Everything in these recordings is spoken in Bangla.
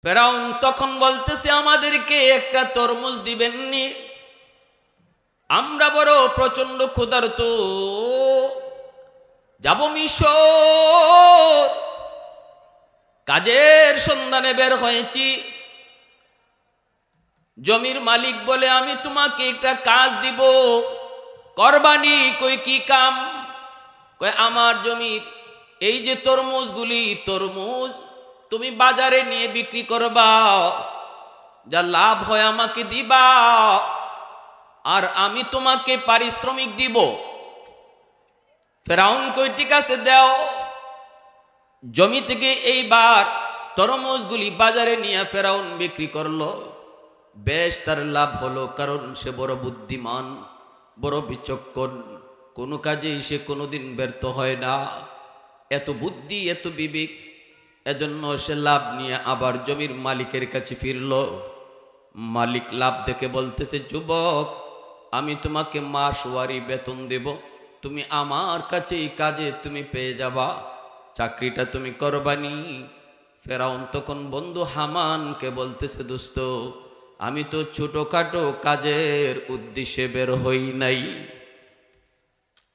ফেরাউন তখন বলতেছে, আমাদেরকে একটা তরমুজ দিবেননি? আমরা বড় প্রচন্ড ক্ষুধার্ত, যাব মিশর, কাজের সন্ধানে বের হয়েছি। জমির মালিক বলে, আমি তোমাকে একটা কাজ দিব, করবানি? কই কি কাম? কই আমার জমির এই যে তরমুজগুলি, তরমুজ তুমি বাজারে নিয়ে বিক্রি করবা, যা লাভ হয় আমাকে দিবা, আর আমি তোমাকে পারিশ্রমিক দিব। ফেরাউন কই ঠিক আছে দাও। জমি থেকে এইবার তরমুজগুলি বাজারে নিয়ে ফেরাউন বিক্রি করলো। বেশ তার লাভ হলো, কারণ সে বড় বুদ্ধিমান, বড় বিচক্ষণ, কোনো কাজেই সে কোনোদিন ব্যর্থ হয় না। এত বুদ্ধি, এত বিবেক, এজন্য সে লাভ নিয়ে আবার জমির মালিকের কাছে ফিরল। মালিক লাভ দেখে বলতেছে, যুবক, আমি তোমাকে মাসওয়ারি বেতন দেব, তুমি আমার কাছে এই কাজে তুমি পেয়ে যাবা, চাকরিটা তুমি করবানি? ফেরাউন তখন বন্ধু হামানকে বলতেছে, দোস্ত, আমি তো ছোটখাটো কাজের উদ্দেশ্যে বের হই নাই।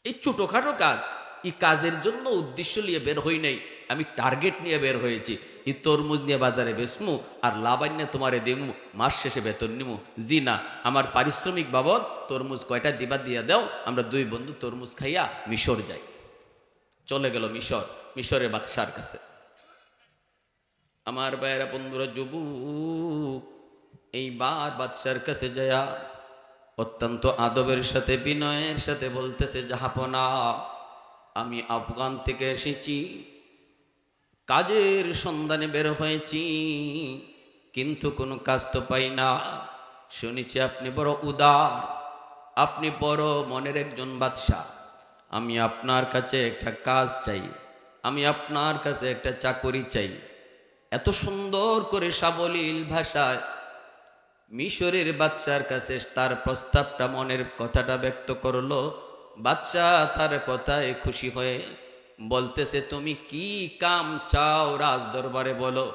এই ছোটখাটো কাজ, এই কাজের জন্য উদ্দেশ্য নিয়ে বের হই নাই, আমি টার্গেট নিয়ে বের হয়েছি। এই তরমুজ নিয়ে বাজারে বেচমু আর লাভান্যে তোমারে দিমু, মাস শেষে বেতন নিমু। জি না, আমার পারিশ্রমিক বাবদ তরমুজ কয়টা দিবা দিয়া দাও, আমরা দুই বন্ধু তরমুজ খাইয়া মিশর যাই। চলে গেল মিশর, মিশরের বাদশার কাছে। আমার ভাইয়েরা, বন্ধুরা, যুবক এইবার বাদশার কাছে যায়া অত্যন্ত আদবের সাথে, বিনয়ের সাথে বলতেছে, জাহাপনা, আমি আফগান থেকে এসেছি, কাজের সন্ধানে বের হয়েছি, কিন্তু কোনো কাজ তো পাই না। শুনেছি আপনি বড় উদার, আপনি বড় মনের একজন বাদশাহ। আমি আপনার কাছে একটা কাজ চাই, আমি আপনার কাছে একটা চাকরি চাই। এত সুন্দর করে সাবলীল ভাষায় মিশরের বাদশার কাছে তার প্রস্তাবটা, মনের কথাটা ব্যক্ত করলো। বাদশাহ তার কথায় খুশি হয়ে বলতেছে, তুমি কি কাম চাও রাজ দরবারে বলো,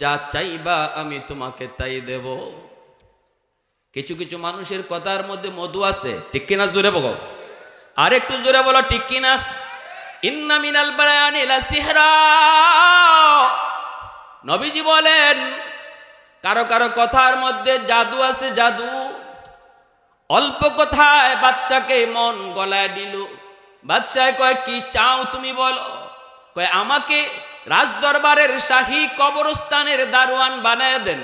যা চাইবা আমি তোমাকে তাই দেব। কিছু কিছু মানুষের কথার মধ্যে মধু আছে, ঠিক কিনা? জোরে বলো, আর একটু জোরে বলো, ঠিক কিনা? ইন্না মিনাল বায়ানি লা সিহরা। নবীজি বলেন, কারো কারো কথার মধ্যে জাদু আছে, জাদু। অল্প কথায় বাদশাকে মন গলায় দিল। বাদশাহ কয়, কি চাও তুমি বলো? কয়, আমাকে রাজদরবারের শাহী কবরস্থানের দারোয়ান বানায় দেন,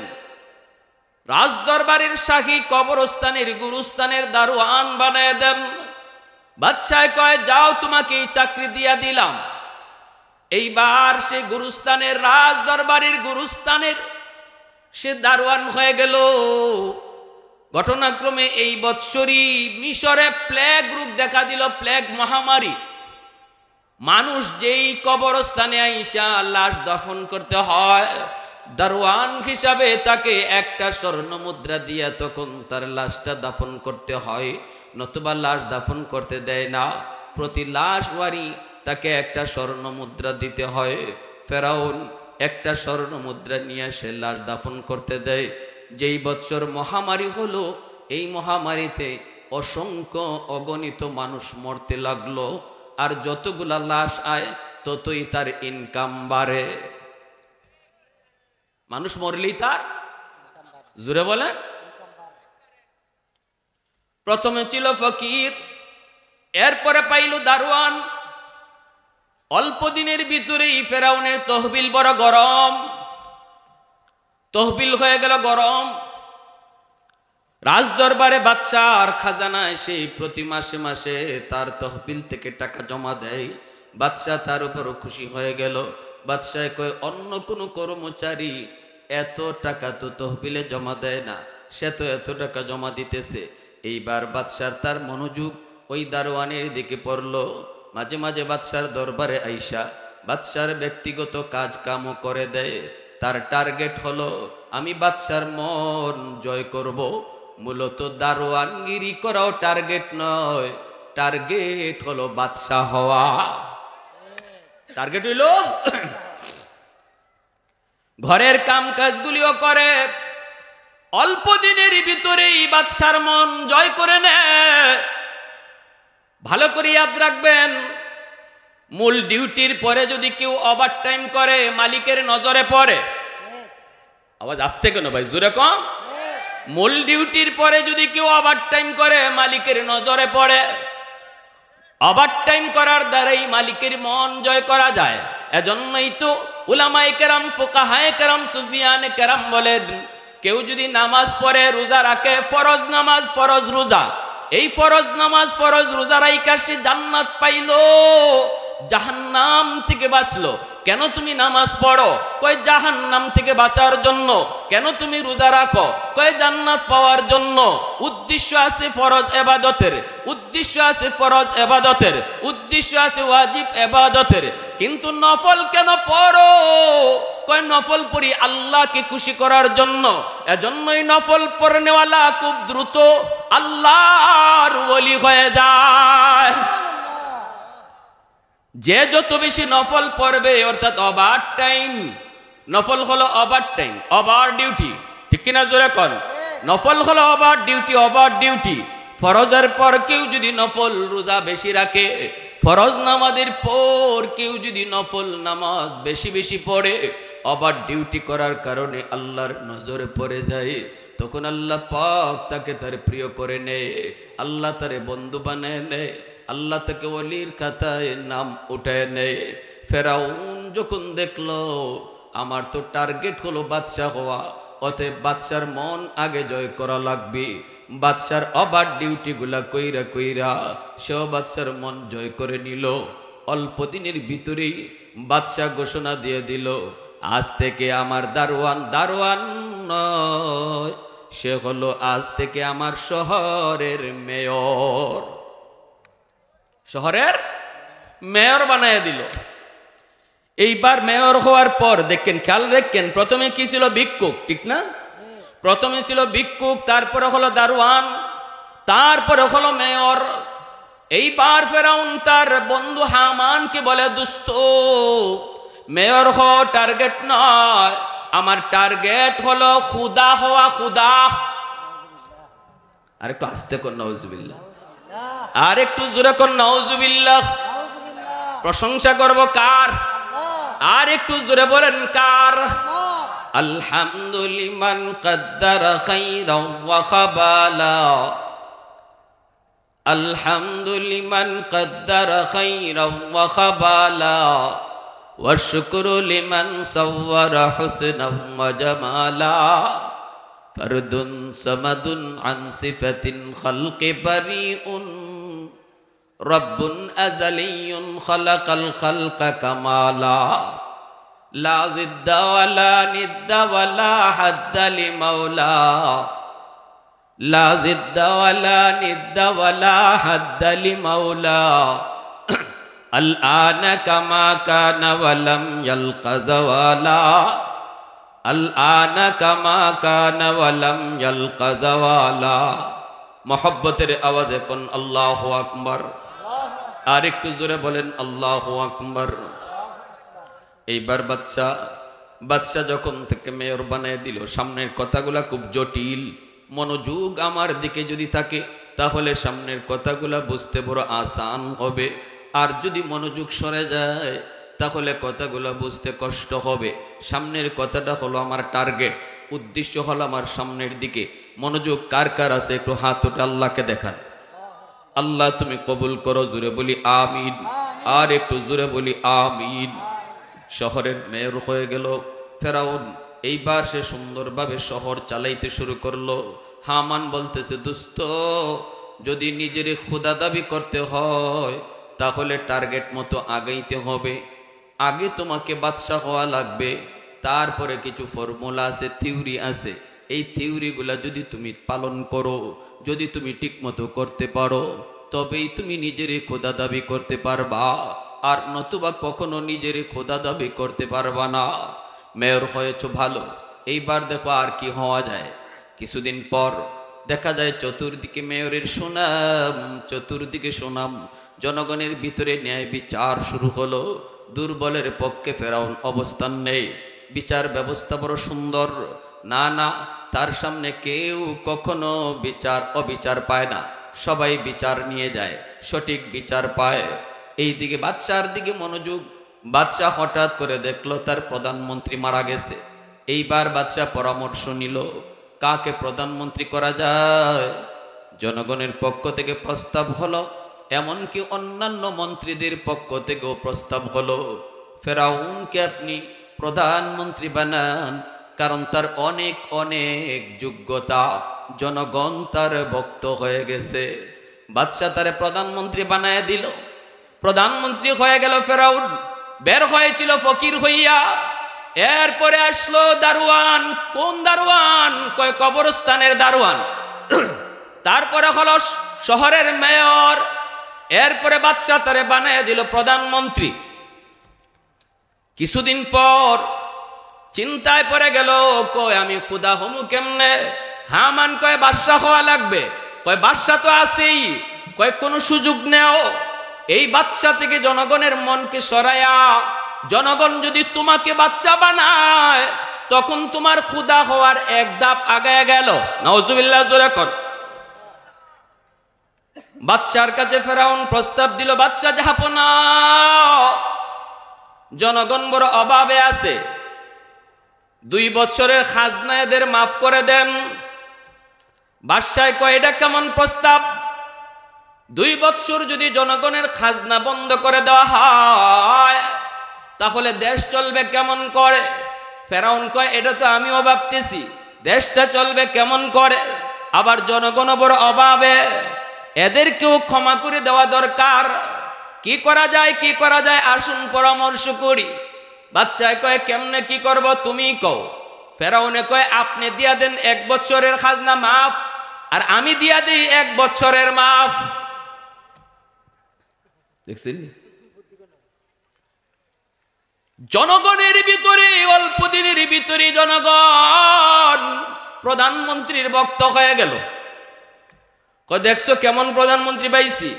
রাজদরবারের শাহী কবরস্থানের গুরুস্থানের দারোয়ান বানায় দেন। বাদশাহ কয়, যাও, তোমাকে এই চাকরি দিয়া দিলাম। এইবার সে গুরুস্থানের, রাজদরবারের গুরুস্থানের সে দারোয়ান হয়ে গেল। ঘটনাক্রমে এই বৎসরই মিশরে প্লেগ রোগ দেখা দিল, প্লেগ মহামারী। মানুষ যেই কবরস্থানে আইসা লাশ দাফন করতে হয়, দারোয়ান হিসাবে তাকে একটা স্বর্ণ মুদ্রা দিয়া তখন তার লাশটা দাফন করতে হয়, নতুবা লাশ দাফন করতে দেয় না। প্রতি লাশওয়ারি তাকে একটা স্বর্ণ মুদ্রা দিতে হয়। ফেরাউন একটা স্বর্ণ মুদ্রা নিয়ে সে লাশ দাফন করতে দেয়। যেই বৎসর মহামারী হলো, এই মহামারীতে অসংখ্য অগণিত মানুষ মরতে লাগলো, আর যতগুলা লাশ আয় ততই তার ইনকাম বাড়ে। মানুষ মরলেই তার, জোরে বলেন। প্রথমে ছিল ফকির, এরপরে পাইল দারোয়ান। অল্প দিনের ভিতরেই ফেরাউনের তহবিল বড় গরম, তহবিল হয়ে গেল গরম। রাজদরবারে বাদশার খাজানায় সেই প্রতি মাসে মাসে তার তহবিল থেকে টাকা জমা দেয়। বাদশাহ তার উপরও খুশি হয়ে গেল। বাদশাহ কয়, অন্য কোনো কর্মচারী এত টাকা তো তহবিলে জমা দেয় না, সে তো এত টাকা জমা দিতেছে। এইবার বাদশার তার মনোযোগ ওই দারোয়ানের দিকে পড়ল। মাঝে মাঝে বাদশার দরবারে আইসা বাদশার ব্যক্তিগত কাজ কামও করে দেয়। তার টার্গেট হলো, আমি বাদশার মন জয় করব। মূলত দারোয়ানগিরি করাও টার্গেট নয়, টার্গেট হলো বাদশা হওয়া। টার্গেট হইল ঘরের কাম কাজগুলিও করে, অল্প দিনের ভিতরেই বাদশার মন জয় করে নেয়। ভালো করে ইয়াদ রাখবেন, মূল ডিউটির পরে যদি কেউ ওভার টাইম করে মালিকের নজরে পড়ে। আওয়াজ আসতে কেন ভাই, জোরে কম। মূল ডিউটির পরে যদি কেউ ওভার টাইম করে মালিকের নজরে পড়ে। ওভার টাইম করার দ্বারাই মালিকের মন জয় করা যায়। এজন্যই তো উলামায়ে কেরাম, ফুকাহায়ে কেরাম, সুফিয়ানে কেরাম বলেন, কেউ যদি নামাজ পড়ে, রোজা রাখে, ফরজ নামাজ ফরজ রোজা, এই ফরজ নামাজ ফরজ রোজা রাইখা সে জান্নাত পাইলো, জাহান্নাম থেকে বাঁচলো। কেন তুমি নামাজ পড়ো? কয় জাহান্নাম থেকে বাঁচার জন্য। কেন তুমি রোজা রাখো? কয় জান্নাত পাওয়ার জন্য। উদ্দেশ্য আছে ফরজ ইবাদতের, উদ্দেশ্য আছে ফরজ ইবাদতের, উদ্দেশ্য আছে ওয়াজিব ইবাদতের। কিন্তু নফল কেন পড়ো? কয় নফল পড়ি আল্লাহকে খুশি করার জন্য। এজন্যই নফল পড়নেওয়ালা খুব দ্রুত আল্লাহর ওলি হয়ে যায়। যে যত বেশি নফল পড়বে, অর্থাৎ ওভার টাইম, নফল হলো ওভার টাইম, ওভার ডিউটি, ঠিক কিনা জোরে কোন? নফল হলো ওভার ডিউটি, ওভার ডিউটি। ফরজের পর কেউ যদি নফল রোজা বেশি রাখে, ফরজ নামাজের পর কেউ যদি নফল নামাজ বেশি বেশি পড়ে, ওভার ডিউটি করার কারণে আল্লাহর নজরে পড়ে যায়। তখন আল্লাহ পাক তাকে তার প্রিয় করে নেয়, আল্লাহ তারে বন্ধু বানায় নেয়, আল্লাহ তাকে ওলির খাতায় নাম উঠায় নেয়। ফেরাউন যখন দেখলো আমার তো টার্গেট হলো বাদশাহ হওয়া, অতএব বাদশার মন আগে জয় করা লাগবে। বাদশার ওভার ডিউটি গুলা কইরা কইরা সেও বাদশার মন জয় করে নিল। অল্প দিনের ভিতরেই বাদশাহ ঘোষণা দিয়ে দিল, আজ থেকে আমার দারোয়ান দারোয়ান নয়, সে হলো আজ থেকে আমার শহরের মেয়র। শহরের মেয়র বানায় দিল। এইবার মেয়র হওয়ার পর দেখেন, খেয়াল রাখেন, প্রথমে কি ছিল? ভিক্ষুক, ঠিক না? প্রথমে ছিল ভিক্ষুক, তারপরে হলো দারোয়ান, তারপরে হলো মেয়র। এইবার ফেরাউন তার বন্ধু হামানকে বলে, দোস্ত, মেয়র হওয়া টার্গেট নয়, আমার টার্গেট হলো খুদা হওয়া। খুদা। আর একটু আস্তে কর, নাউজুবিল্লাহ। আর একটু জোরে কর, নাউজুবিল্লাহ। প্রশংসা করব কার? আর একটু জোরে বলেন কার? আলহামদুলিমান কদ্দারা খাইরাও ওয়া খাবালা, আলহামদুলিমান কদ্দারা খাইরাও ওয়া খাবালা, ওয়া শুকরু লিমান সাওয়ারা হুসনাও ওয়া জামালা, ফরদুন সামাদুন আন সিফাতিন খালকি বারিউন, রব্বুন আযালিয়ুন খালাকাল খালকা কামালা, লা জিদ্দা ওয়ালা নিদ্দা ওয়ালা হাদ্দা লিমাওলা, লা জিদ্দা ওয়ালা নিদ্দা ওয়ালা হাদ্দা লিমাওলা, আল আনা কামা কানা ওয়ালাম ইয়ালকা যাওয়ালা, আল আনা কামা কানা ওয়ালাম ইয়ালকা যাওয়ালা। মহব্বতের আওয়াজে কোন আল্লাহু আকবার। আর একটু জোরে বলেন আল্লাহু আকবার। এইবার বাদশা যখন থেকে মেয়র বানিয়ে দিল, সামনের কথাগুলা খুব জটিল। মনোযোগ আমার দিকে যদি থাকে তাহলে সামনের কথাগুলা বুঝতে বড় আসান হবে, আর যদি মনোযোগ সরে যায় তাহলে কথাগুলা বুঝতে কষ্ট হবে। সামনের কথাটা হলো আমার টার্গেট, উদ্দেশ্য হলো আমার সামনের দিকে। মনোযোগ কার কার আছে একটু হাত উঠে আল্লাহকে দেখান। আল্লাহ তুমি কবুল করো, জোরে বলি আমিন। আর একটু জোরে বলি আমিন। শহরের মেয়র হয়ে গেল ফেরাউন। এইবার সে সুন্দরভাবে শহর চালাইতে শুরু করলো। হামান বলতেছে, দোস্ত, যদি নিজের খোদা দাবি করতে হয় তাহলে টার্গেট মতো আগাইতে হবে। আগে তোমাকে বাদশাহ হওয়া লাগবে, তারপরে কিছু ফর্মুলা আছে, থিওরি আছে। এই থিওরিগুলা যদি তুমি পালন করো, যদি তুমি ঠিক মতো করতে পারো, তবেই তুমি নিজের খোদা দাবি করতে পারবা, আর নতুবা কখনো নিজের খোদা দাবি করতে পারবা না। মেয়র হয়েছ ভালো, এইবার দেখো আর কি হওয়া যায়। কিছুদিন পর দেখা যায় চতুর্দিকে মেয়রের সুনাম, চতুর্দিকে সুনাম, জনগণের ভিতরে ন্যায় বিচার শুরু হলো। দুর্বলের পক্ষে ফেরাউন অবস্থান নেই। বিচার ব্যবস্থা বড় সুন্দর। না না, তার সামনে কেউ কখনো বিচার অবিচার পায় না, সবাই বিচার নিয়ে যায়, সঠিক বিচার পায়। এই দিকে বাদশার দিকে মনোযোগ। বাদশাহ হঠাৎ করে দেখলো তার প্রধানমন্ত্রী মারা গেছে। এইবার বাদশাহ পরামর্শ নিল কাকে প্রধানমন্ত্রী করা যায়। জনগণের পক্ষ থেকে প্রস্তাব হলো, এমনকি অন্যান্য মন্ত্রীদের পক্ষ থেকেও প্রস্তাব হলো, ফেরাউনকে আপনি প্রধানমন্ত্রী বানান, কারণ তার অনেক অনেক যোগ্যতা, জনগণ তার ভক্ত হয়ে গেছে। বাদশাহ তারে প্রধানমন্ত্রী বানায় দিল। প্রধানমন্ত্রী হয়ে গেল ফেরাউন। বের হয়েছিল ফকির হইয়া। এরপরে আসলো দারোয়ান। কোন দারোয়ান? কয় কবরস্থানের দারোয়ান। তারপরে হলো শহরের মেয়র। এরপরে বাদশাহ তারে বানায় দিল প্রধানমন্ত্রী। কিছুদিন পর চিন্তায় পড়ে গেল, কয় আমি খুদা হমু কেমনে? হামান কয় বাদশাহ হওয়া লাগবে। কয় বাদশাহ তো আছেই। কয় কোনো সুযোগ নেও, এই বাদশাহ থেকে জনগণের মনকে সরাইয়া, জনগণ যদি তোমাকে বাদশাহ বানায় তখন তোমার খুদা হওয়ার এক ধাপ আগায় গেল। নাউজুবিল্লাহ, জোরে কর। বাদশার কাছে ফেরাউন প্রস্তাব দিল, বাদশাহ জাহাপনা, জনগণ বড় অভাবে আছে, 2 বছরের খাজনা এদের মাফ করে দেন। বাদশাহ কয় এটা কেমন প্রস্তাব? 2 বছর যদি জনগণের খাজনা বন্ধ করে দেওয়া হয় তাহলে দেশ চলবে কেমন করে? ফেরাউন কয় এটা তো আমিও ভাবতেছি, দেশটা চলবে কেমন করে? আবার জনগণ বড় অভাবে, এদেরকেও ক্ষমা করে দেওয়া দরকার। কি করা যায়, কি করা যায়, আসুন পরামর্শ করি। বাদশাহ কয় কেমনে কি করব তুমি কও। ফেরাউনে কয় আপনি দিয়া দেন 1 বছরের খাজনা মাফ, আর আমি দিয়া দিই 1 বছরের মাফ। দেখছেন, জনগণের ভিতরে অল্প দিনের ভিতরে জনগণ প্রধানমন্ত্রীর ভক্ত হয়ে গেল। কয় দেখছো কেমন প্রধানমন্ত্রী পাইছি,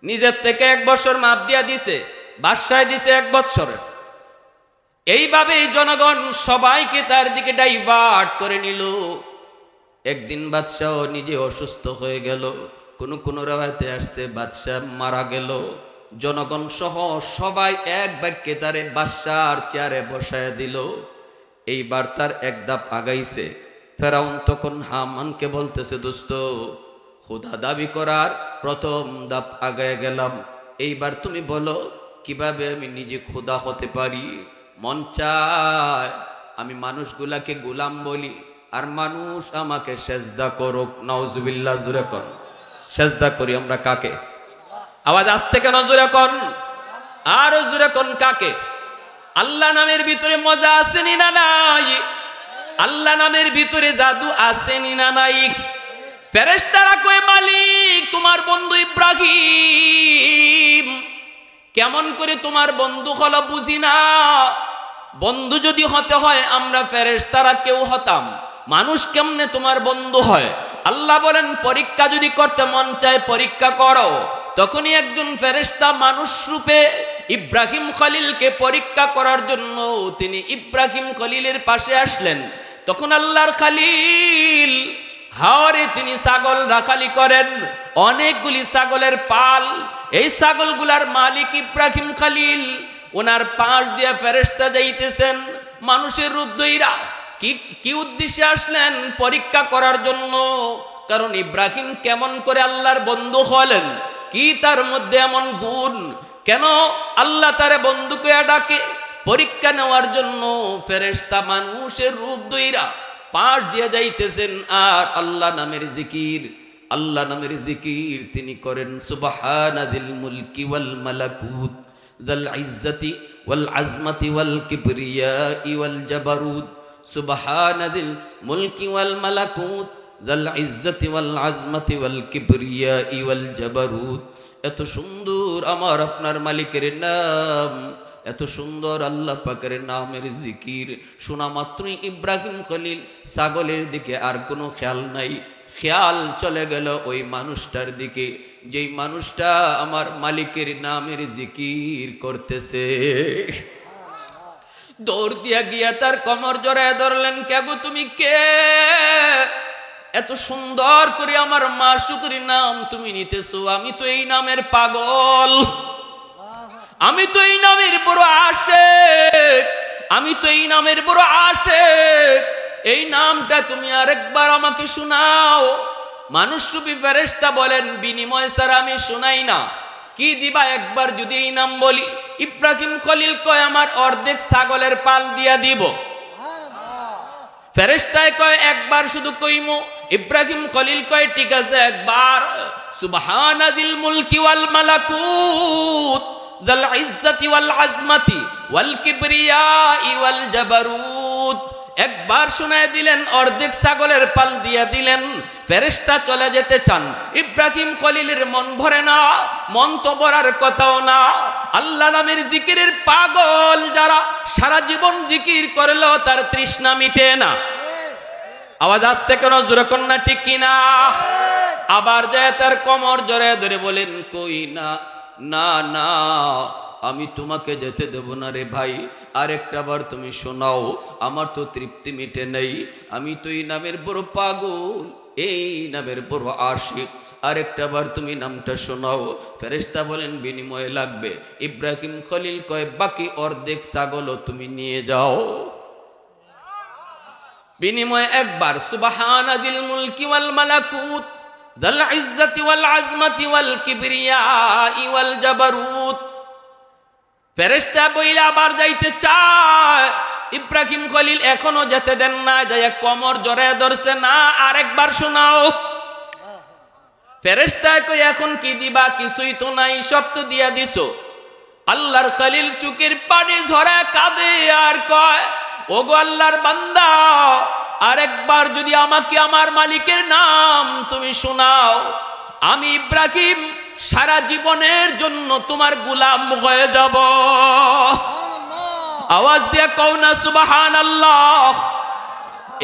নিজের থেকে 1 বছর মাফ দিয়া দিছে, বাদশায় দিছে 1 বছরের। এইভাবেই জনগণ সবাইকে তার দিকে ডাইভার্ট করে নিল। একদিন বাদশাহ নিজে অসুস্থ হয়ে গেল। কোন রাওয়াতে আসছে বাদশাহ মারা গেল। জনগণ সহ সবাই এক বাক্যে তারে বাদশার চেয়ারে বসায় দিল। এইবার তার এক ধাপ আগাইছে। ফেরাউন তখন হামানকে বলতেছে, দোস্ত, খোদা দাবি করার প্রথম ধাপ আগায় গেলাম, এইবার তুমি বলো কিভাবে আমি নিজে খোদা হতে পারি। মন চায় আমি মানুষগুলাকে গোলাম বলি আর মানুষ আমাকে সেজদা করুক। নাউজুবিল্লাহ, জোরে কর। সেজদা করি আমরা কাকে? আওয়াজ আসতে কেন? জোরে কন, আরো জোরে কন। কাকে? আল্লাহ নামের ভিতরে মজা আসেনি না নাই? আল্লাহ নামের ভিতরে জাদু আসেনি না নাই? ফেরেশতারা কয় মালিক তোমার বন্ধু ইব্রাহিম কেমন করে তোমার বন্ধু হলো বুঝি না। বন্ধু যদি হতে হয় আমরা ফেরেশতারা কেউ হতাম, মানুষ কেমনে তোমার বন্ধু হয়? আল্লাহ বলেন পরীক্ষা যদি করতে মন চায় পরীক্ষা করো। তখনই একজন ফেরেশতা মানুষ রূপে ইব্রাহিম খলিলকে পরীক্ষা করার জন্য তিনি ইব্রাহিম খলিলের পাশে আসলেন। তখন আল্লাহর খলিল হাওরে তিনি ছাগল রাখালি করেন, অনেকগুলি ছাগলের পাল। এই ছাগলগুলার মালিক ইব্রাহিম খলিল। ওনার পাশ দিয়ে ফেরেশতা যাইতেছেন মানুষের রূপ ধইরা। কি উদ্দেশ্যে আসলেন? পরীক্ষা করার জন্য। কারণ ইব্রাহিম কেমন করে আল্লাহর বন্ধু হলেন, কি তার মধ্যে এমন গুণ, কেন আল্লাহ তারে বন্ধু কইয়া ডাকে? পরীক্ষা নেওয়ার জন্য ফেরেশতা মানুষের রূপ ধইরা পাশ দিয়ে যাইতেছেন। আর আল্লাহ নামের জিকির, আল্লাহ নামের জিকির তিনি করেন। সুবহানাদিল মুলকি ওয়াল মালাকুত যাল ইজ্জতি ওয়াল আজমতি ওয়াল কিবরিয়াই ওয়াল জাবারুত। সুবহানাদিল মুলকি ওয়াল মালাকুত যাল ইজ্জতি ওয়াল আজমতি ওয়াল কিবরিয়াই ওয়াল জাবারুত। এত সুন্দর আমার আপনার মালিকের নাম, এত সুন্দর আল্লাহ পাকের নামের জিকির শোনা মাত্রই ইব্রাহিম খলিল ছাগলের দিকে আর কোনো খেয়াল নাই। খেয়াল চলে গেল ওই মানুষটার দিকে, যেই মানুষটা আমার মালিকের নামের জিকির করতেছে। দৌড় দিয়া গিয়া তার কোমর জড়ায় ধরলেন। কে গো তুমি কে? এত সুন্দর করে আমার মাশুকের নাম তুমি নিতেছো, আমি তো এই নামের পাগল, আমি তো এই নামের বড় আশিক, আমি তো এই নামের বড় আশিক, এই নামটা তুমি আরেকবার আমাকে শোনাও। মানুষরূপী ফেরেশতা বলেন, বিনিময় ছাড়া আমি শোনাই না। কি দিবা একবার যদি এই নাম বলি? ইব্রাহিম খলিল কয়, আমার অর্ধেক ছাগলের পাল দিয়া দিব। ফেরেশতায় কয়, একবার শুধু কইমু? ইব্রাহিম খলিল কয়, ঠিক আছে একবার। সুবহানাদিল মুলকি ওয়াল মালাকুত যাল ইজ্জতি ওয়াল আজমাতি ওয়াল কিবরিয়াই ওয়াল জাবারুত। একবার শোনায় দিলেন, অর্ধেক ছাগলের পাল দিয়া দিলেন। ফেরেশতা চলে যেতে চান, ইব্রাহিম খলিলের মন ভরে না, মন তো ভরার কথাও না। আল্লাহ নামের জিকিরের পাগল যারা, সারা জীবন জিকির করলেও তার তৃষ্ণা মিটে না। আওয়াজ আসতে কেন? জোরে কন্যা ঠিক কিনা? আবার যায় তার কোমর জড়ায় ধরে বলেন, কই না না না, আমি তোমাকে যেতে দেব না রে ভাই, আরেকটা বার তুমি শোনাও, আমার তো তৃপ্তি মিটে নেই, আমি তো এই নামের বড় পাগল, এই নামের বড় আশিক, আরেকটা বার তুমি নামটা শোনাও। ফেরেশতা বলেন, বিনিময়ে লাগবে। ইব্রাহিম খলিল কয়, বাকি অর্ধেক ছাগলও তুমি নিয়ে যাও। বিনিময়ে একবার সুবহানাদিল মুলকি ওয়াল মালাকুত যাল ইজ্জতি ওয়াল আজমাতি ওয়াল কিবরিয়াই ওয়াল জাবারুত। ফেরেশতা বইলা আবার যাইতে চায়, ইব্রাহিম খলিল এখনো যেতে দেন না, যায় কোমর জড়ায় ধরছে, না আরেকবার শোনাও। ফেরেশতা কই, এখন কি দিবা? কিছুই তো নাই, সব তো দিয়া দিছো। আল্লাহর খলিল চোখের পানি ঝরায় কাঁদে আর কয়, ওগো আল্লাহর বান্দা, আরেকবার যদি আমাকে আমার মালিকের নাম তুমি শোনাও, আমি ইব্রাহিম সারা জীবনের জন্য তোমার গোলাম হয়ে যাব। আওয়াজ দিয়ে কও না সুবহানাল্লাহ।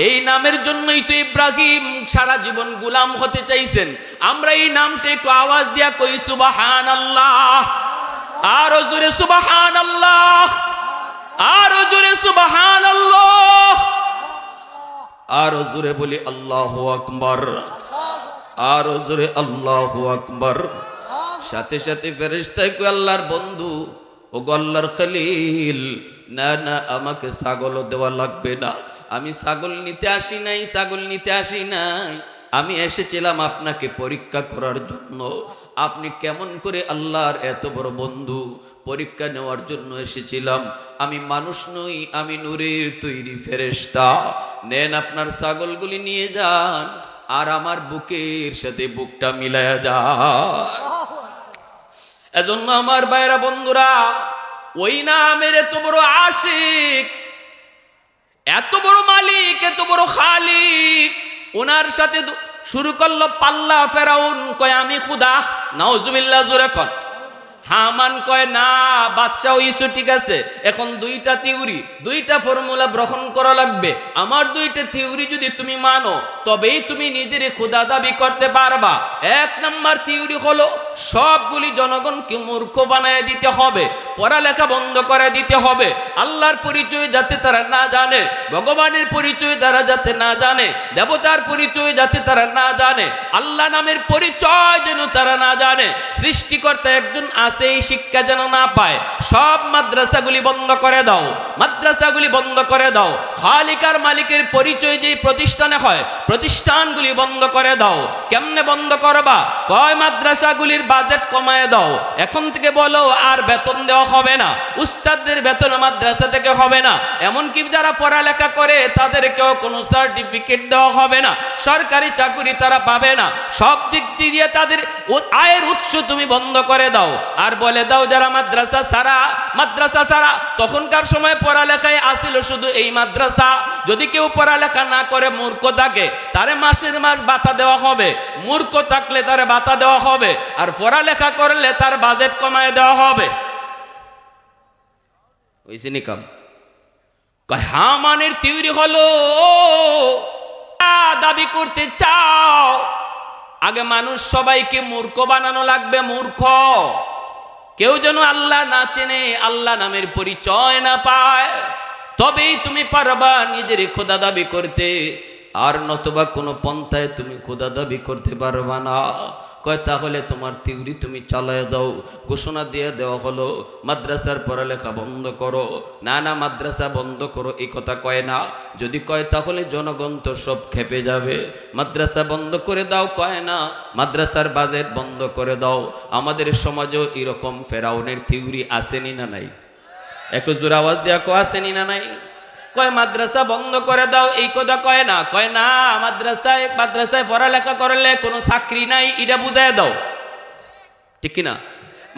এই নামের জন্যই তো ইব্রাহিম সারা জীবন গোলাম হতে চাইছেন। আমরা এই নামটা একটু আওয়াজ দিয়া কই সুবহানাল্লাহ। আরো জোরে সুবহানাল্লাহ, আরো জোরে সুবহানাল্লাহ, আরো জোরে বলি আল্লাহু আকবার, আরো জোরে আল্লাহু আকবার। সাথে সাথে ফেরেশতায় কয়, আল্লাহর বন্ধু, ও আল্লাহর খলিল, না না, আমাকে ছাগলও দেওয়া লাগবে না, আমি ছাগল নিতে আসি নাই, ছাগল নিতে আসি নাই, আমি এসেছিলাম আপনাকে পরীক্ষা করার জন্য। আপনি কেমন করে আল্লাহর এত বড় বন্ধু, পরীক্ষা নেওয়ার জন্য এসেছিলাম। আমি মানুষ নই, আমি নূরের তৈরি ফেরেশতা। নেন আপনার ছাগলগুলি নিয়ে যান, আর আমার বুকের সাথে বুকটা মিলায়া যান। এজন্য আমার ভাইরা বন্ধুরা, ওই নামের এত বড় আশিক, এত বড় মালিক, এত বড় খালিক, ওনার সাথে শুরু করলো পাল্লা। ফেরাউন কয়, আমি খুদা। নাউজুবিল্লাহ, জোরে কন। হামান কয়, না বাদশাহ হইছো ঠিক আছে, এখন দুইটা থিওরি, দুইটা ফর্মুলা গ্রহণ করা লাগবে। আমার দুইটা থিওরি যদি তুমি মানো, তবেই তুমি নিজের খোদা দাবি করতে পারবা। এক নাম্বার থিওরি হলো, সবগুলি জনগণকে মূর্খ বানায় দিতে হবে, পড়ালেখা বন্ধ করে দিতে হবে, আল্লাহর পরিচয় যাতে তারা না জানে, ভগবানের পরিচয় তারা যাতে না জানে, দেবতার পরিচয় যাতে তারা না জানে, আল্লাহ নামের পরিচয় যেন তারা না জানে, সৃষ্টিকর্তা একজন এই শিক্ষা যেন না পায়। সব মাদ্রাসাগুলি বন্ধ করে দাও, মাদ্রাসাগুলি বন্ধ করে দাও। খালিকার মালিকের পরিচয় যেই প্রতিষ্ঠানে হয়, প্রতিষ্ঠানগুলি বন্ধ করে দাও। কেমনে বন্ধ করবা? কয় মাদ্রাসাগুলির বাজেট কমায় দাও। এখন থেকে বলো আর বেতন দেওয়া হবে না, উস্তাদদের বেতন মাদ্রাসা থেকে হবে না, এমনকি যারা পড়ালেখা করে তাদেরকেও কোনো সার্টিফিকেট দেওয়া হবে না, সরকারি চাকরি তারা পাবে না। সব দিক দিয়ে তাদের আয়ের উৎস তুমি বন্ধ করে দাও। আর বলে দাও যারা মাদ্রাসা ছাড়া, তখনকার সময় পড়ালেখায় আসিল শুধু এই মাদ্রাসা। যদি কেউ পড়ালেখা না করে মূর্খ থাকে, তারে মাসের মাস ভাতা দেওয়া হবে, মূর্খ থাকলে তারে ভাতা দেওয়া হবে, আর পড়ালেখা করলে তার বাজেট কমায় দেওয়া হবে। হইছে নি কাম? হামানের থিওরি হলো, দাবি করতে চাও, আগে মানুষ সবাইকে মূর্খ বানানো লাগবে। মূর্খ কেউ যেন আল্লাহ না চেনে, আল্লাহ নামের পরিচয় না পায়। তবেই তুমি পারবা নিজের খোদা দাবি করতে, আর নতুবা কোনো পন্থায় তুমি খোদা দাবি করতে পারবা না। কয় তাহলে তোমার থিওরি তুমি চালায় দাও। ঘোষণা দিয়ে দেওয়া হলো মাদ্রাসার পড়ালেখা বন্ধ করো। না না, মাদ্রাসা বন্ধ করো এই কথা কয় না। যদি কয় তাহলে জনগণ তো সব খেপে যাবে। মাদ্রাসা বন্ধ করে দাও কয় না, মাদ্রাসার বাজেট বন্ধ করে দাও। আমাদের সমাজেও এরকম ফেরাউনের থিওরি আসেনি না নাই? একটু জোর আওয়াজ দেওয়া কো আসেনি না নাই? কয় মাদ্রাসা বন্ধ করে দাও এই কথা কয় না। কয় না, মাদ্রাসায় পড়ালেখা করলে কোনো চাকরি নাই এটা বুঝায় দাও, ঠিক কিনা?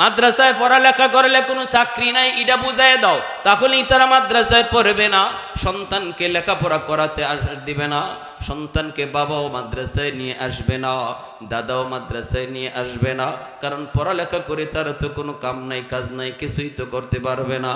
মাদ্রাসায় পড়ালেখা করলে কোনো চাকরি নাই এটা বুঝায় দাও, তাহলেই তারা মাদ্রাসায় পড়বে না। সন্তানকে লেখাপড়া করাতে দিবে না, সন্তানকে বাবাও মাদ্রাসায় নিয়ে আসবে না, দাদাও মাদ্রাসায় নিয়ে আসবে না। কারণ পড়ালেখা করে তারা তো কোনো কাম নাই, কাজ নাই, কিছুই তো করতে পারবে না।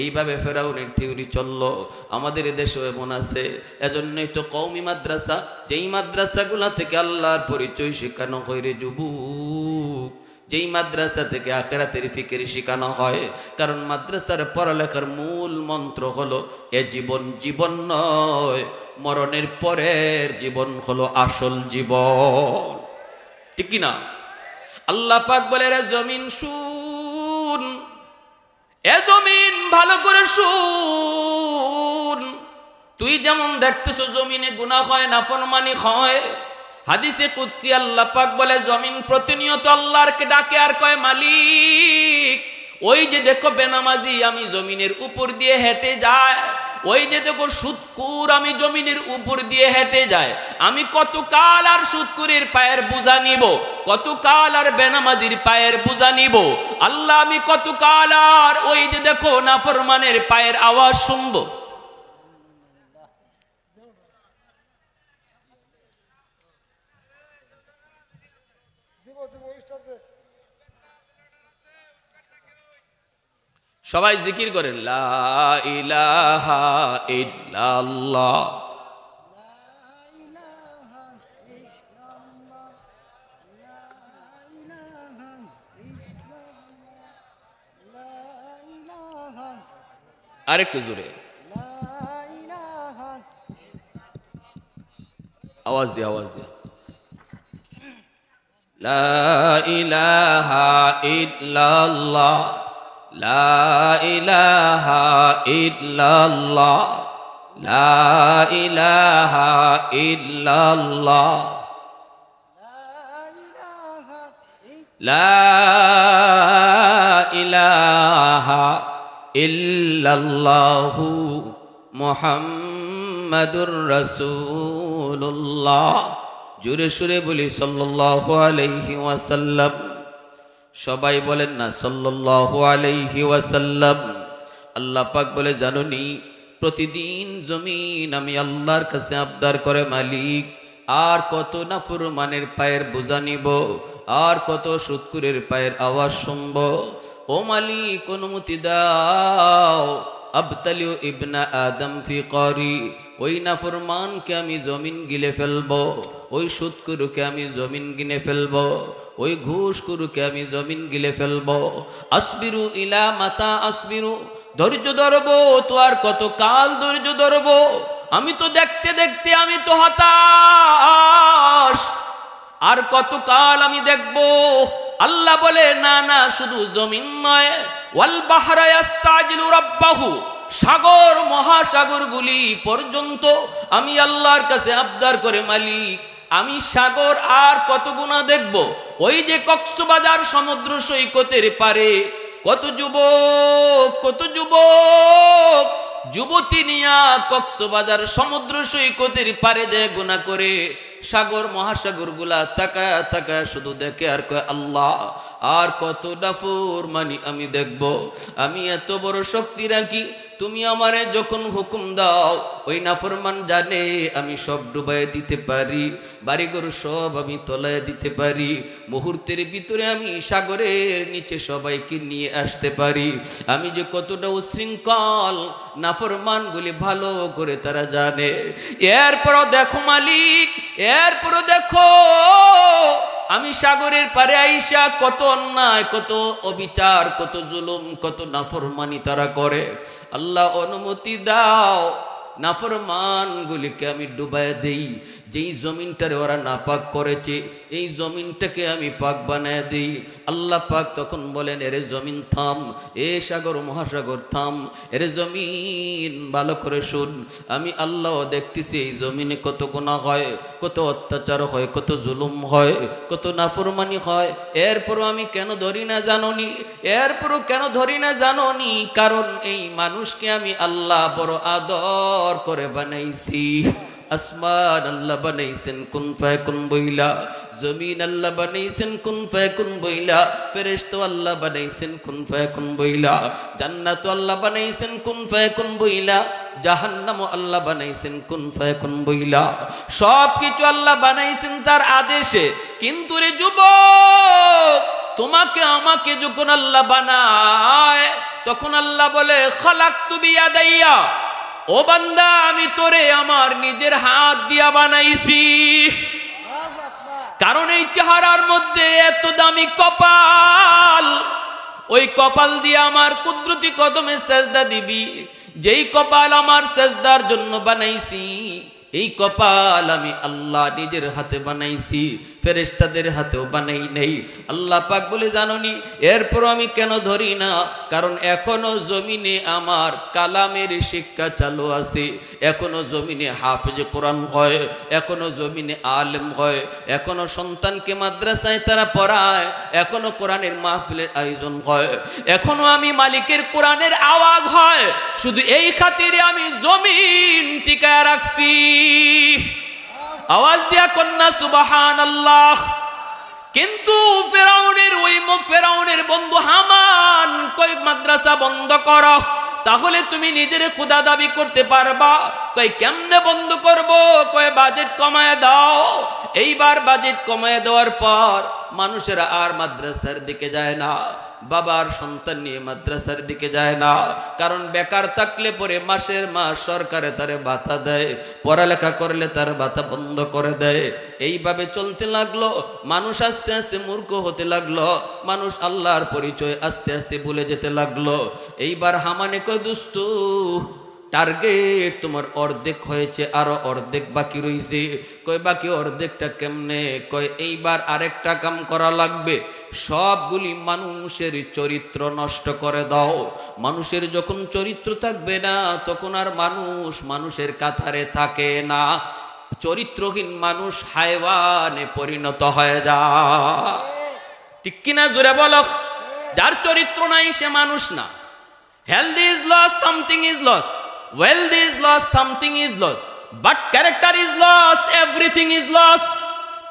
এইভাবে ফেরাউনের থিওরি চললো। আমাদের দেশেও এমন আছে। এজন্যই তো কওমি মাদ্রাসা, যেই মাদ্রাসাগুলা থেকে আল্লাহর পরিচয় শেখানো হয় রে যুবক, যেই মাদ্রাসা থেকে আখিরাতের ফিকির শেখানো হয়। কারণ মাদ্রাসার পড়ালেখার মূল মন্ত্র হলো এ জীবন জীবন নয়, মরণের পরের জীবন হলো আসল জীবন, ঠিক কিনা? আল্লাহ পাক বলে রে জমিন শুন, এ জমিন ভালো করে শুন। তুই যেমন দেখতেছো জমিনে গুনাহ হয়, নাফরমানি হয়। হাদিসে কুদসি আল্লাহ পাক বলে জমিন প্রতিনিয়ত আল্লাহকে ডাকে আর কয় মালিক ওই যে দেখো বেনামাজি আমি জমিনের উপর দিয়ে হেঁটে যায়, ওই যে দেখো সুদকুর আমি জমিনের উপর দিয়ে হেঁটে যায়। আমি কতকাল আর সুদকুরের পায়ের বোঝা নিব, কতকাল আর বেনামাজির পায়ের বোঝা নিব আল্লাহ, আমি কতকাল আর ওই যে দেখো নাফরমানের পায়ের আওয়াজ শুনবো। সবাই জিকির করেন লা ইলাহা ইল্লাল্লাহ। আরেকটু জোরে আওয়াজ দিয়ে, আওয়াজ দিয়ে। লা ইলাহা ইল্লাল্লাহ, লা ইলাহা ইল্লাল্লাহ, লা ইলাহা ইল্লাল্লাহ, লা ইলাহা ইল্লাল্লাহু মুহাম্মাদুর রাসূলুল্লাহ। জোরে সুরে বলি সাল্লাল্লাহু আলাইহি ওয়াসাল্লাম। সবাই বলেন না সাল্লাল্লাহু আলাইহি ওয়াসাল্লাম। আল্লাহ পাক বলে জানোনি প্রতিদিন জমিন আমি আল্লাহর কাছে আবদার করে মালিক আর কত নাফরমানের পায়ের বোঝা নিব, আর কত সুদকুরের পায়ের আওয়াজ শুনব। ও মালিক অনুমতি দাও, আবতালিউ ইবনা আদম ফি করি, ওই নাফরমানকে আমি জমিন গিলে ফেলবো, ওই সুদকুরকে আমি জমিন গিনে ফেলবো, ওই ঘুষখোরকে আমি জমিন গিলে ফেলবো। আসবিরু ইলা মাতা আসবিরু, ধৈর্য ধরবো তো আর কত কাল ধৈর্য ধরবো, আমি তো দেখতে দেখতে আমি তো হতাশ, আর কত কাল আমি দেখবো। আল্লাহ বলে না না, শুধু জমিন নয়, ওয়াল বাহরা ইয়াস্তাজিলু রাব্বাহু, সাগর মহাসাগর গুলি পর্যন্ত আমি আল্লাহর কাছে আবদার করে মালিক আমি সাগর আর কত গুণা দেখব। ওই যে কক্সবাজার সমুদ্র সৈকতের পারে কত যুবক, কত যুবক যুবতী নিয়া কক্সবাজার সমুদ্র সৈকতের পারে যায় গুনাহ করে। সাগর মহাসাগর গুলা তাকায় তাকায় শুধু দেখে আর কয় আল্লাহ আর কত নাফরমানি আমি দেখব। আমি এত বড় শক্তি রাখি, তুমি আমারে যখন হুকুম দাও ওই নাফরমান জানে আমি সব ডুবাই দিতে পারি, বাড়িঘর সব আমি তলায় দিতে পারি, মুহূর্তের ভিতরে আমি সাগরের নিচে সবাইকে নিয়ে আসতে পারি। আমি যে কতটা উশৃঙ্খল নাফরমান গুলি ভালো করে তারা জানে। এরপরও দেখো মালিক, এরপরও দেখো আমি সাগরের পারে আইসা কত অন্যায়, কত অবিচার, কত জুলুম, কত নাফরমানি তারা করে। আল্লাহ অনুমতি দাও নাফরমান গুলিকে আমি ডুবাই দেই। যেই জমিনটারে ওরা নাপাক করেছে এই জমিনটাকে আমি পাক বানায় দিই। আল্লাহ পাক তখন বলেন, এরে জমিন থাম, এ সাগর মহাসাগর থাম, এরে জমিন ভালো করে শুন, আমি আল্লাহ দেখতেছি এই জমিনে কত গুনাহ হয়, কত অত্যাচার হয়, কত জুলুম হয়, কত নাফরমানি হয়। এরপরও আমি কেন ধরি না জানোনি? এরপরও কেন ধরি না জানোনি? কারণ এই মানুষকে আমি আল্লাহ বড় আদর করে বানাইছি। আসমান আল্লাহ বানাইছেন কুন ফায়াকুন বইলা, জমিন আল্লাহ বানাইছেন কুন ফায়াকুন বইলা, ফেরেশতা আল্লাহ বানাইছেন কুন ফায়াকুন বইলা, জান্নাত আল্লাহ বানাইছেন কুন ফায়াকুন বইলা, জাহান্নাম আল্লাহ বানাইছেন কুন ফায়াকুন বইলা। সব কিছু আল্লাহ বানাইছেন তার আদেশে। কিন্তু রে যুবক, তোমাকে আমাকে যখন আল্লাহ বানায় তখন আল্লাহ বলে খালাকতু বিয়াদাইয়া, ও বান্দা আমি তোরে আমার নিজের হাত দিয়া বানাইছি। কারণ এই চেহারার মধ্যে এত দামি কপাল, ওই কপাল দিয়ে আমার কুদরতি কদমে সেজদা দিবি। যেই কপাল আমার সেজদার জন্য বানাইছি, এই কপাল আমি আল্লাহ নিজের হাতে বানাইছি, ফেরেশতাদের হাতেও বানাই নেই। আল্লাহ পাক বলে জানোনি এরপর আমি কেন ধরি না? কারণ এখনো জমিনে আমার কালামের শিক্ষা চালু আছে, এখনো জমিনে হাফেজ কোরআন হয়, এখনো জমিনে আলেম হয়, এখনো সন্তানকে মাদ্রাসায় তারা পড়ায়, এখনো কোরআনের মাহফিলের আয়োজন হয়, এখনো আমি মালিকের কোরআনের আওয়াজ হয়। শুধু এই খাতিরে আমি জমিন টিকায় রাখছি। আওয়াজ দিয়া কন্যা সুবহানাল্লাহ। কিন্তু ফেরাউনের বন্ধু হামান কই মাদ্রাসা বন্ধ করো, তাহলে তুমি নিজের খোদা দাবি করতে পারবা। কই কেমনে বন্ধ করব? কই বাজেট কমায় দাও। এইবার বাজেট কমায় দেওয়ার পর মানুষেরা আর মাদ্রাসার দিকে যায় না, বাবার সন্তান নিয়ে মাদ্রাসার দিকে যায় না। কারণ বেকার থাকলে পরে মাসের মাস সরকারে তারে ভাতা দেয়, পড়ালেখা করলে তার ভাতা বন্ধ করে দেয়। এইভাবে চলতে লাগলো। মানুষ আস্তে আস্তে মূর্খ হতে লাগলো, মানুষ আল্লাহর পরিচয় আস্তে আস্তে ভুলে যেতে লাগলো। এইবার হামানে কয় দোস্ত, টার্গেট তোমার অর্ধেক হয়েছে, আরো অর্ধেক বাকি রয়েছে। কয় বাকি অর্ধেকটা কেমনে? কয় এইবার আরেকটা কাম করা লাগবে, সবগুলি মানুষের চরিত্র নষ্ট করে দাও। মানুষের যখন চরিত্র থাকবে না তখন আর মানুষ মানুষের কাতারে থাকে না, চরিত্রহীন মানুষ হায়ওয়ানে পরিণত হয়ে যায়। ঠিক কিনা জোরে বলো? যার চরিত্র নাই সে মানুষ না। Health is loss, something is loss, wealth is lost, something is lost, but character is lost, everything is lost.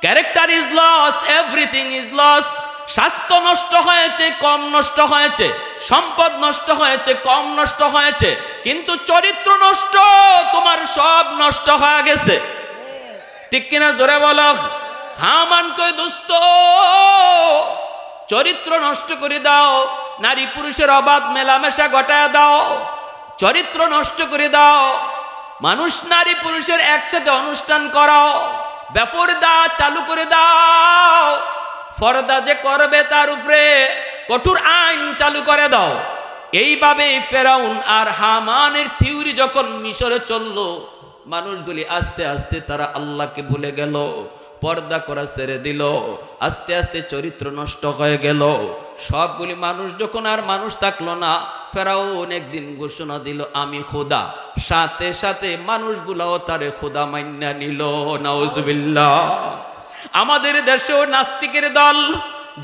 Character is lost, everything is lost. স্বাস্থ্য নষ্ট হয়েছে, কম নষ্ট হয়েছে, সম্পদ নষ্ট হয়েছে, কম নষ্ট হয়েছে, কিন্তু চরিত্র নষ্ট, তোমার সব নষ্ট হয়ে গেছে। ঠিক কিনা জোরে বলো? হামান কই দোস্ত, চরিত্র নষ্ট করে দাও, নারী পুরুষের অবাধ মেলামেশা ঘটায় দাও, চরিত্র নষ্ট করে দাও, মানুষ নারী পুরুষের একসাথে অনুষ্ঠান করাও, বেপরদা চালু করে দাও, পর্দা যে করবে তার উপরে কঠোর আইন চালু করে দাও। এইভাবে ফেরাউন আর হামানের থিওরি যখন মিশরে চললো, মানুষগুলি আস্তে আস্তে তারা আল্লাহকে ভুলে গেল, পর্দা করা ছেড়ে দিল, আস্তে আস্তে চরিত্র নষ্ট হয়ে গেল। সবগুলি মানুষ যখন আর মানুষ থাকলো না, ফেরাউন একদিন ঘোষণা দিল আমি খোদা, সাথে সাথে মানুষগুলাও তারে খোদা মাইন্না নিল। নাউজুবিল্লাহ। আমাদের দেশেও নাস্তিকের দল,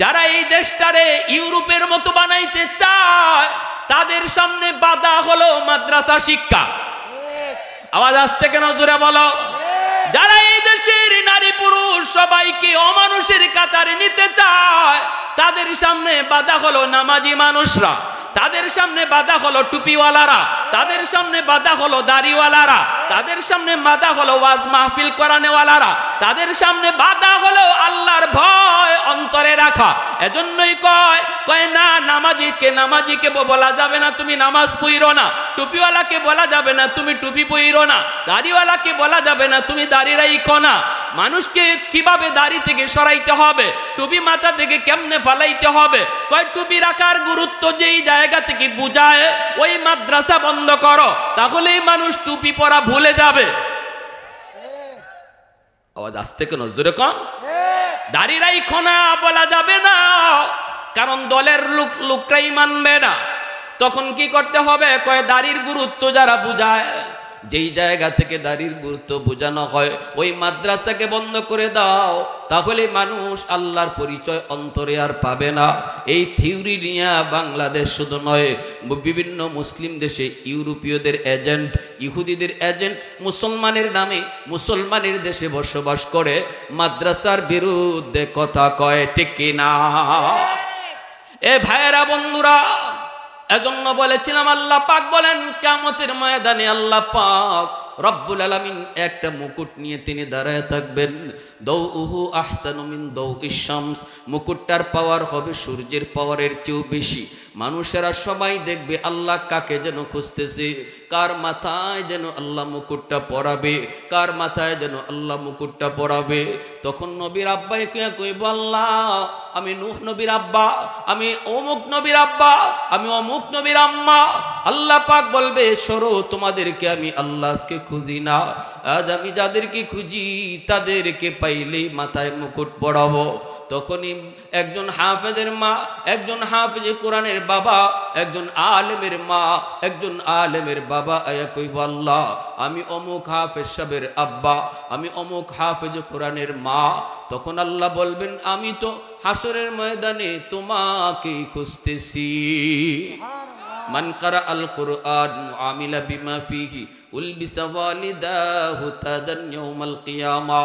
যারা এই দেশটারে ইউরোপের মতো বানাইতে চায়, তাদের সামনে বাধা হলো মাদ্রাসা শিক্ষা। আওয়াজ আসতে কেন জোরে বলো? যারা এই দেশের নারী পুরুষ সবাইকে অমানুষের কাতারে নিতে চায়, তাদের সামনে বাধা হলো নামাজি মানুষরা, তাদের সামনে বাধা হলো টুপিওয়ালারা, তাদের সামনে বাধা হলো দাড়িওয়ালারা, তাদের সামনে বাধা হলো ওয়াজ মাহফিল করানেওয়ালারা, তাদের সামনে বাধা হলো আল্লাহর ভয় অন্তরে রাখা। এজন্যই কয় না, নামাজিকে বলা যাবে না তুমি নামাজ পড়ো না, টুপিওয়ালাকে বলা যাবে না তুমি টুপি পড়ো না, দাড়িওয়ালাকে বলা যাবে না তুমি দাড়ি রাখো না। মানুষকে কিভাবে দাড়ি থেকে সরাইতে হবে, টুপি মাথা থেকে কেমনে ফালাইতে হবে। কয় টুপি রাখার গুরুত্ব যেই জায়গা থেকে বুঝায় ওই মাদ্রাসা বন্ধ করো, তাহলেই মানুষ টুপি পরা ভুলে যাবে। আওয়াজ আসতে কেন, জোরে কন। দাড়ি রাইখো না বলা যাবে না, কারণ দলের লোকরাই মানবে না। তখন কি করতে হবে, কয় দাড়ির গুরুত্ব যারা বুঝায়, যেই জায়গা থেকে দাড়ির গুরুত্ব বোঝানো হয় ওই মাদ্রাসাকে বন্ধ করে দাও, তাহলে মানুষ আল্লাহর পরিচয় অন্তরে আর পাবে না। এই থিওরি নিয়ে বাংলাদেশ শুধু নয়, বিভিন্ন মুসলিম দেশে ইউরোপীয়দের এজেন্ট, ইহুদিদের এজেন্ট মুসলমানের নামে মুসলমানের দেশে বসবাস করে মাদ্রাসার বিরুদ্ধে কথা কয়, ঠিক কিনা? এ ভাইয়েরা, বন্ধুরা, এজন্য বলেছিলাম আল্লাহ পাক বলেন কিয়ামতের ময়দানে আল্লাহ পাক রব্বুল আলামিন একটা মুকুট নিয়ে তিনি দাঁড়ায় থাকবেন। দাউহু আহসানু মিন দাউইশ শামস, মুকুটটার পাওয়ার হবে সূর্যের পাওয়ারের চেয়েও বেশি। মানুষেরা সবাই দেখবে আল্লাহ কাকে যেন খুঁজতেছে, কার মাথায় যেন আল্লাহ মুকুটটা পরাবে, কার মাথায় যেন আল্লাহ মুকুটটা পরাবে। তখন নবীর আব্বাই কইব, আল্লাহ আমি নূহ নবীর আব্বা, আমি অমুক নবীর আব্বা, আমি অমুক নবীর আম্মা। আল্লাহ পাক বলবে, সরো, তোমাদেরকে আমি আল্লাহ আজকে খুঁজি না, আজ আমি যাদেরকে খুঁজি তাদেরকে পাইলেই মাথায় মুকুট পরাবো। তখনই একজন হাফেজের মা, একজন হাফেজে কোরআনের বাবা, একজন আলেমের মা, একজন আলেমের বাবা আয়া কইব, আল্লাহ আমি অমুক হাফেজ সাহেবের আব্বা, আমি অমুক হাফেজ কোরআনের মা। তখন আল্লাহ বলবেন, আমি তো হাসরের ময়দানে তোমাকেই খুঁজতেছি। মান কারা আল কুরআন আমিলা বিমা ফিহি উলবিসা ওয়ালিদাহু তাদান ইয়াউমাল কিয়ামা।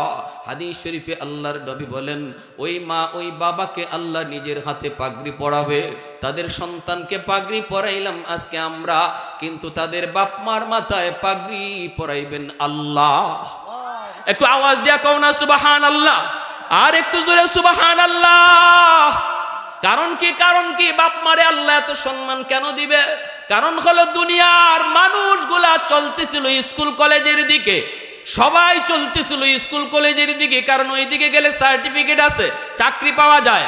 হাদিস শরীফে আল্লাহর নবী বলেন, ওই মা ওই বাবাকে আল্লাহ নিজের হাতে পাগড়ি পরাবে। তাদের সন্তানকে পাগড়ি পরাইলাম আজকে আমরা, কিন্তু তাদের বাপ মার মাথায় পাগড়ি পরাইবেন আল্লাহ। একটু আওয়াজ দিয়া কও না সুবহানাল্লাহ, আর একটু জোরে সুবহানাল্লাহ। কারণ কি, কারণ কি বাপ মারে আল্লাহ এত সম্মান কেন দিবে? কারণ হলো দুনিয়ার মানুষগুলা চলতেছিল স্কুল কলেজের দিকে, সবাই চলতেছিল স্কুল কলেজের দিকে, কারণ ওই দিকে গেলে সার্টিফিকেট আছে, চাকরি পাওয়া যায়।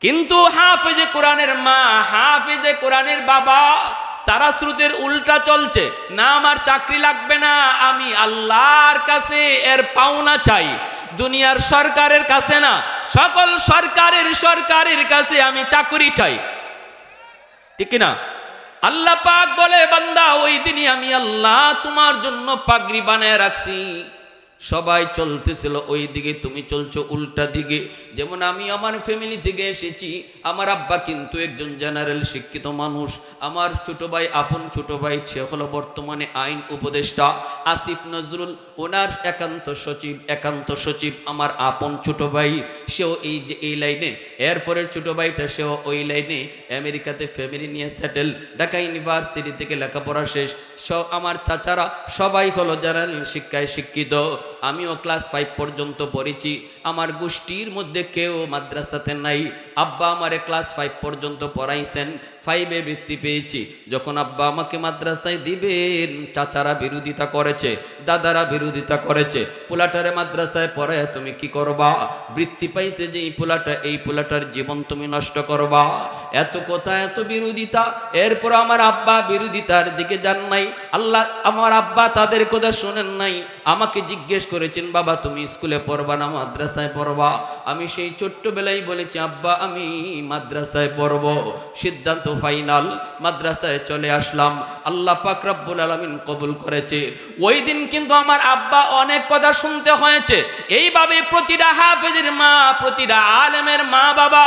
কিন্তু হাফেজে কোরআনের মা, হাফেজে কোরআনের বাবা, তারা স্রোতের উল্টা চলছে। না আমার চাকরি লাগবে না, আমি আল্লাহর কাছে এর পাওনা চাই, দুনিয়ার সরকারের কাছে না, সকল সরকারের কাছে আমি চাকরি চাই, ঠিক না? আল্লাহ পাক বলে, বান্দা ওই দিনই আমি আল্লাহ তোমার জন্য পাগড়ি বানায় রাখছি। সবাই চলতেছিল ওই দিকে, তুমি চলছো উল্টা দিকে। যেমন আমি আমার ফ্যামিলি থেকে এসেছি, আমার আব্বা কিন্তু একজন জেনারেল শিক্ষিত মানুষ, আমার ছোট ভাই, আপন ছোট ভাই, সে হলো বর্তমানে আইন উপদেষ্টা আসিফ নজরুল, ওনার একান্ত সচিব আমার আপন ছোট ভাই, সেও এই লাইনে। এরপরের ছোট ভাইটা সেও ওই লাইনে, আমেরিকাতে ফ্যামিলি নিয়ে সেটেল, ঢাকা ইউনিভার্সিটি থেকে লেখাপড়া শেষ। আমার চাচারা সবাই হলো জেনারেল শিক্ষায় শিক্ষিত। আমিও ক্লাস 5 পর্যন্ত পড়েছি, আমার গোষ্ঠীর মধ্যে কেউ মাদ্রাসাতে নাই। আব্বা আমারে ক্লাস 5 পর্যন্ত পড়াইছেন, 5-এ বৃত্তি পেয়েছি। যখন আব্বা আমাকে মাদ্রাসায় দিবেন, চাচারা বিরোধিতা করেছে, দাদারা বিরোধিতা করেছে, পোলাটারে মাদ্রাসায় পড়ায় তুমি কি করবা? বৃত্তি পাইছে যে এই পোলাটার জীবন তুমি নষ্ট করবা। এত কথা, এত বিরোধিতা। এরপর আমার আব্বা বিরোধিতার দিকে যান নাই। আল্লাহ, আমার আব্বা তাদের কথা শোনেন নাই, আমাকে জিজ্ঞেস করেছেন, বাবা তুমি স্কুলে পড়বা না মাদ্রাসায় পড়বা? আমি সেই ছোট্টবেলায় বলেছি, আব্বা আমি মাদ্রাসায় পড়ব। সিদ্ধান্ত ফাইনাল, মাদ্রাসায় চলে আসলাম। আল্লাহ পাক রব্বুল আলামিন কবুল করেছে। ওই দিন কিন্তু আমার আব্বা অনেক কথা শুনতে হয়েছে। এইভাবে প্রতিটা হাফেজের মা, প্রতিটা আলেমের মা বাবা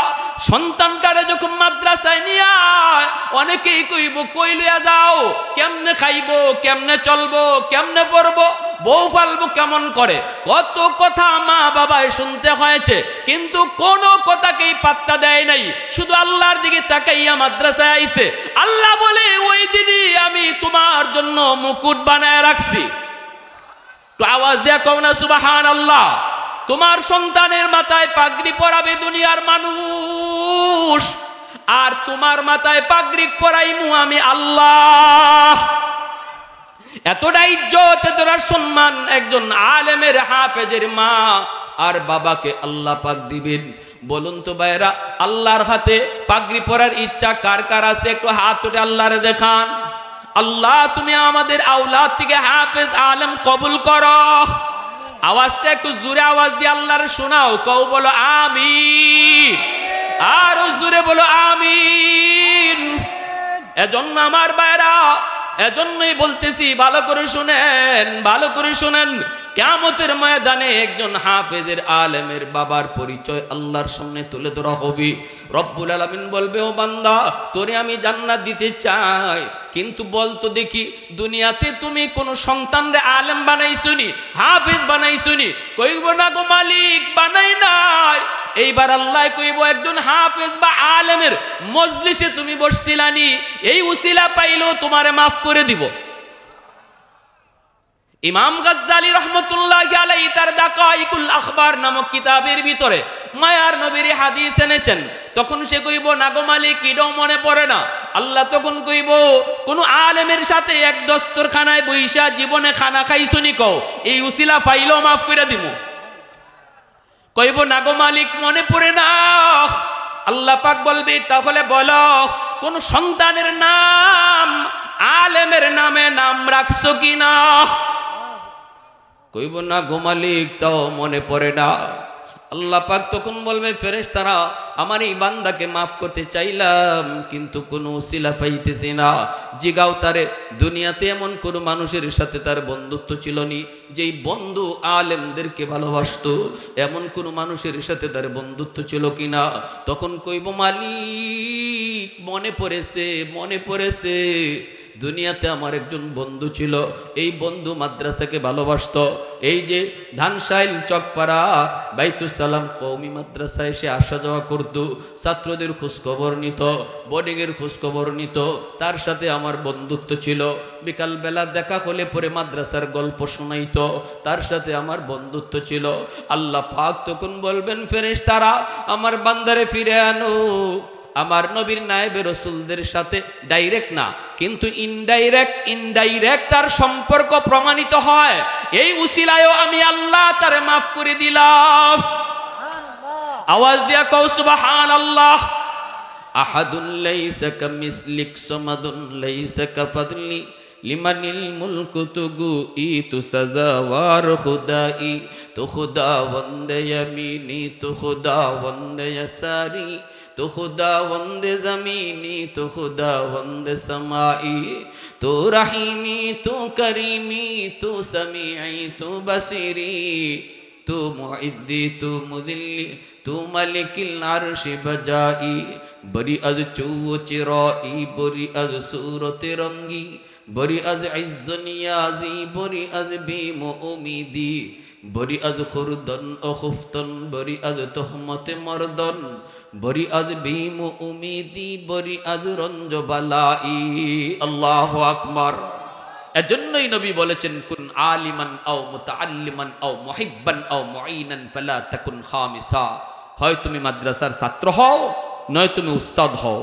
সন্তানটারে যখন মাদ্রাসায় নিয়ে আয়, অনেকেই কইব, কই লইয়া যাও, কেমনে খাইবো, কেমনে চলবো, কেমনে পড়বো, বউ ফালবো কেমন করে, কত কথা মা বাবায় শুনতে হয়েছে, কিন্তু কোনো কথাকেই পাত্তা দেয় নাই, শুধু আল্লাহর দিকে তাকাইয়া মাদ্রাসায় আইছে। আল্লাহ বলে, ওই দিনই আমি তোমার জন্য মুকুট বানায় রাখছি। তো আওয়াজ দেয়া কও না সুবহানাল্লাহ। তোমার সন্তানের মাথায় পাগড়ি পরাবে দুনিয়ার মানুষ, আর তোমার মাথায় পাগড়ি পরাইমু আমি আল্লাহ। এতটা ইজ্জত, এতটা সম্মান একজন আলেমের হাফেজের মা আর বাবাকে আল্লাহ পাক দিবেন। বলুন তো ভাইরা, আল্লাহর হাতে পাগড়ি পরার ইচ্ছা কার কার আছে? একটু হাত উঠে আল্লাহরে দেখান। আল্লাহ তুমি আমাদের আওলাদ থেকে হাফেজ আলেম কবুল করো। আওয়াজটা একটু জোরে আওয়াজ দিয়ে আল্লাহরে শোনাও, কও বলো আমিন, আরো জোরে বলো আমিন। এজন্য আমার ভাইরা, এজন্যই বলতেছি ভালো করে শুনেন, ভালো করে শুনেন। কিয়ামতের ময়দানে একজন হাফেজের আলেমের বাবার পরিচয় আল্লাহর সামনে তুলে ধরা হবে। রব্বুল আলামিন বলবে, ও বান্দা, তোরে আমি জান্নাত দিতে চাই, কিন্তু বলতো দেখি দুনিয়াতে তুমি কোন সন্তানরে আলেম বানাইছনি, হাফেজ বানাইছনি? কইব না গো মালিক, বানাই নাই। এইবার আল্লাহ কইব, একজন হাফেজ বা আলেমের মজলিসে তুমি বসছিলানি, এই উসিলা পাইলেও তোমারে মাফ করে দিব। ইমাম গাজ্জালি রহমতুল্লাহি আলাইহি তার দাকাইকুল আখবার নামক কিতাবের ভিতরে মায়ার নবীর হাদিস এনেছেন। তখন সে কইব, না গো মালিক, এটাও মনে পড়ে না। আল্লাহ তখন কইব, কোন আলেমের সাথে এক দস্তরখানায় বইসা জীবনে খানা খাইছনি? কও, এই উসিলা পাইলেও মাফ করে দিব। কইব, না গো মালিক, মনে পড়ে না। আল্লাহ পাক বলবে, তাহলে বলো কোন সন্তানের নাম আলেমের নামে নাম রাখছো কিনা? কইব, না গো মালিক, তাও মনে পড়ে না। আল্লাহ পাক তখন বলবে, ফেরেশতারা, আমার এই বান্দাকে মাফ করতে চাইলাম, কিন্তু কোনো উসিলা পাইতেছি না। জিগাও তারে, দুনিয়াতে এমন কোন মানুষের সাথে তার বন্ধুত্ব ছিল নি যেই বন্ধু আলেমদেরকে ভালোবাসতো? এমন কোন মানুষের সাথে তার বন্ধুত্ব ছিল কিনা? তখন কইব, মালিক, মনে পড়েছে, মনে পড়েছে। দুনিয়াতে আমার একজন বন্ধু ছিল, এই বন্ধু মাদ্রাসাকে ভালোবাসত। এই যে ধানশাইল চকপাড়া বাইতুস সালাম কওমি মাদ্রাসায় এসে আসা যাওয়া করত, ছাত্রদের খোঁজখবর নিত, বোর্ডিংয়ের খোঁজখবর নিত, তার সাথে আমার বন্ধুত্ব ছিল। বিকালবেলা দেখা হলে পরে মাদ্রাসার গল্প শোনাইত, তার সাথে আমার বন্ধুত্ব ছিল। আল্লাহ পাক তখন বলবেন, ফেরেশতারা, আমার বান্দারে ফিরে আনো। আমার নবীর নায়েবে রাসূলদের সাথে ডাইরেক্ট না, কিন্তু ইনডাইরেক্ট তার সম্পর্ক প্রমাণিত হয়। এই উসিলায়ও আমি আল্লাহ তারে মাফ করে দিলাম। আওয়াজ দিয়া কও সুবহানাল্লাহ। আহাদুন লাইসা কামিসলিক সামাদুন লাইসা কাফাদলি লিমানিল মুলকু তুগু ইতু সাজাওয়ার খুদাই, তো খুদা বন্দে ইয়ামিনি, তো খুদা বন্দে ইয়াসারি, তো খুদা বন্দে জমিনি, তো খুদা বন্দে समाई, तो रहीमी, तो करीमी, तो समीई, तो बसीरी, तो मुइद्दी, तो मुदिल्ली, तो मलिकिल अर्श बजाई, बरी अज चूओ चिराई, बरी अज सूरत रंगी, बरी अज इज्ज नियाजी, बरी अज बीम उम्मीदी, बरी अज खुरदन ओ खुफ्तन, बरी अज तहमत मर्दन, बरी अज बीम उम्मीदी, बरी अज रंज बलाई। আল্লাহু আকবার। এজন্যই নবী বলেছেন, কুন আলিমান আও মুতাআল্লিমান আও মুহিব্বান আও মুঈনান ফালা তাকুন খামিসা। হয় তুমি মাদ্রাসার ছাত্র হও, নয় তুমি উস্তাদ হও,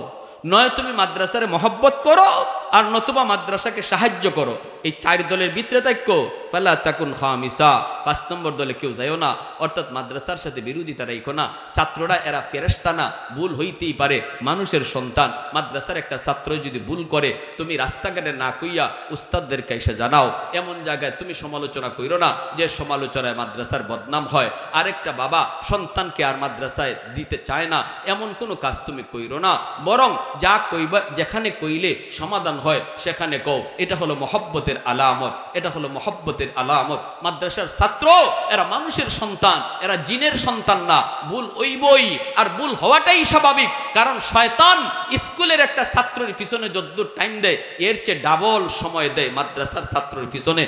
নয় তুমি মাদ্রাসার মহব্বত করো, আর নতুবা মাদ্রাসাকে সাহায্য করো। এই চার দলের ভিতরে থাকো, ফালা তাকুন খামিসা, 5 নম্বর দলে কেউ যাইও না। অর্থাৎ মাদ্রাসার সাথে বিরোধিতা রাখো না। ছাত্ররা এরা ফেরেশতা না, ভুল হইতেই পারে, মানুষের সন্তান। মাদ্রাসার একটা ছাত্র যদি ভুল করে, তুমি রাস্তাঘাটে না কইয়া উস্তাদদেরকে এসে জানাও। এমন জায়গায় তুমি সমালোচনা কইরো না যে সমালোচনায় মাদ্রাসার বদনাম হয়। আরেকটা বাবা সন্তানকে আর মাদ্রাসায় দিতে চায় না, এমন কোনো কাজ তুমি কইরো না। বরং যা কইবা, যেখানে কইলে সমাধান হয় সেখানে কও। এটা হলো মহব্বতের আলামত, এটা হলো মহব্বতের আলামত। মাদ্রাসার ছাত্র এরা মানুষের সন্তান, এরা জিনের সন্তান না। ভুল হইবই, আর ভুল হওয়াটাই স্বাভাবিক, কারণ শয়তান স্কুলের একটা ছাত্রের পিছনে যতদূর টাইম দেয়, এর চেয়ে ডাবল সময় দেয় মাদ্রাসার ছাত্রের পিছনে।